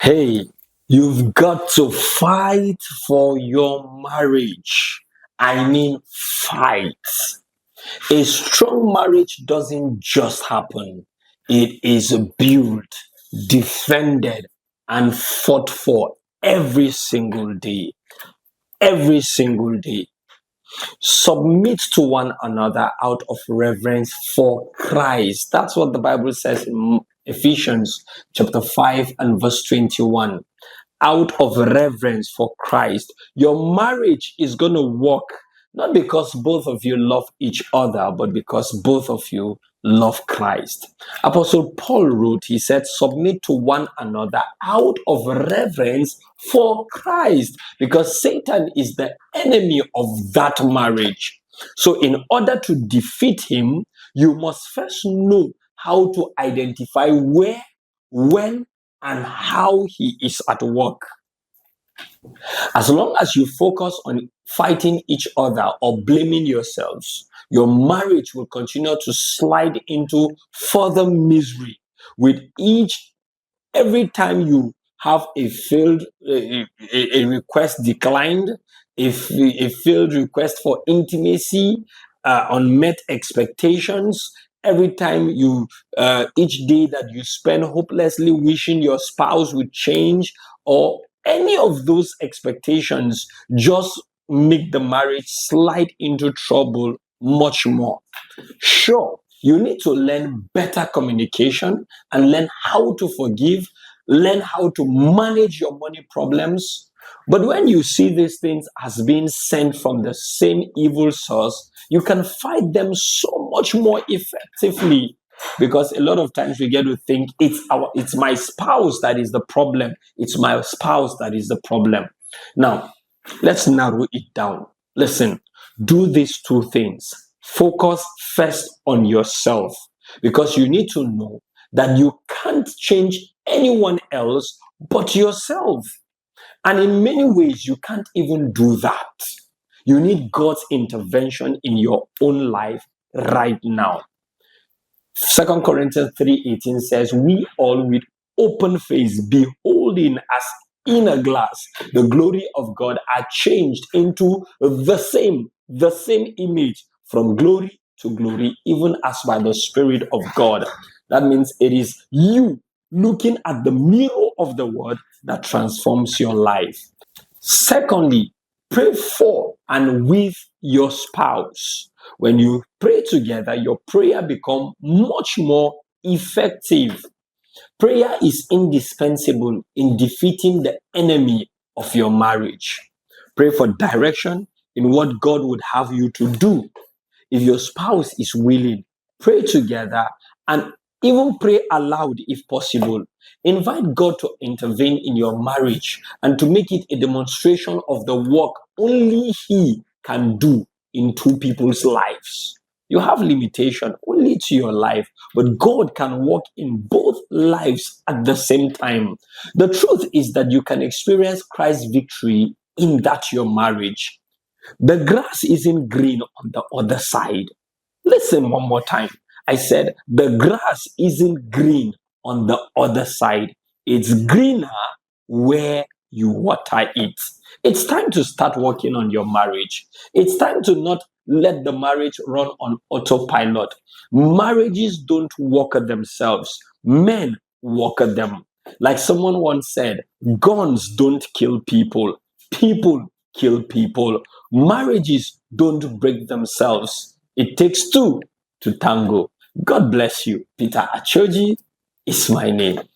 Hey, you've got to fight for your marriage. I mean, fight. A strong marriage doesn't just happen, it is built, defended, and fought for every single day. Every single day. Submit to one another out of reverence for Christ. That's what the Bible says in Ephesians chapter 5 and verse 21. Out of reverence for Christ. Your marriage is going to work not because both of you love each other, but because both of you love Christ. Apostle Paul wrote, he said, submit to one another out of reverence for Christ, because Satan is the enemy of that marriage. So, in order to defeat him, you must first know how to identify where, when, and how he is at work. As long as you focus on fighting each other or blaming yourselves, your marriage will continue to slide into further misery with each every time you have a request declined, a failed request for intimacy, unmet expectations. Every time each day that you spend hopelessly wishing your spouse would change, or any of those expectations, just make the marriage slide into trouble much more. Sure, you need to learn better communication and learn how to forgive, learn how to manage your money problems. But when you see these things as being sent from the same evil source, you can fight them so much more effectively. Because a lot of times we get to think it's my spouse that is the problem. It's my spouse that is the problem. Now, let's narrow it down. Listen, do these two things. Focus first on yourself, because you need to know that you can't change anyone else but yourself. And in many ways, you can't even do that. You need God's intervention in your own life right now. 2 Corinthians 3:18 says, we all with open face, beholding as in a glass the glory of God, are changed into the same image from glory to glory, even as by the Spirit of God. That means it is you looking at the mirror of the word that transforms your life. Secondly, pray for and with your spouse. When you pray together, your prayer becomes much more effective. Prayer is indispensable in defeating the enemy of your marriage. Pray for direction in what God would have you to do. If your spouse is willing, pray together and even pray aloud if possible. Invite God to intervene in your marriage and to make it a demonstration of the work only He can do in two people's lives. You have limitation only to your life, but God can work in both lives at the same time. The truth is that you can experience Christ's victory in that your marriage. The grass isn't green on the other side. Listen one more time. I said, the grass isn't green on the other side. It's greener where you water it. It's time to start working on your marriage. It's time to not let the marriage run on autopilot. Marriages don't work at themselves. Men work at them. Like someone once said, guns don't kill people. People kill people. Marriages don't break themselves. It takes two to tango. God bless you. Peter Achoji is my name.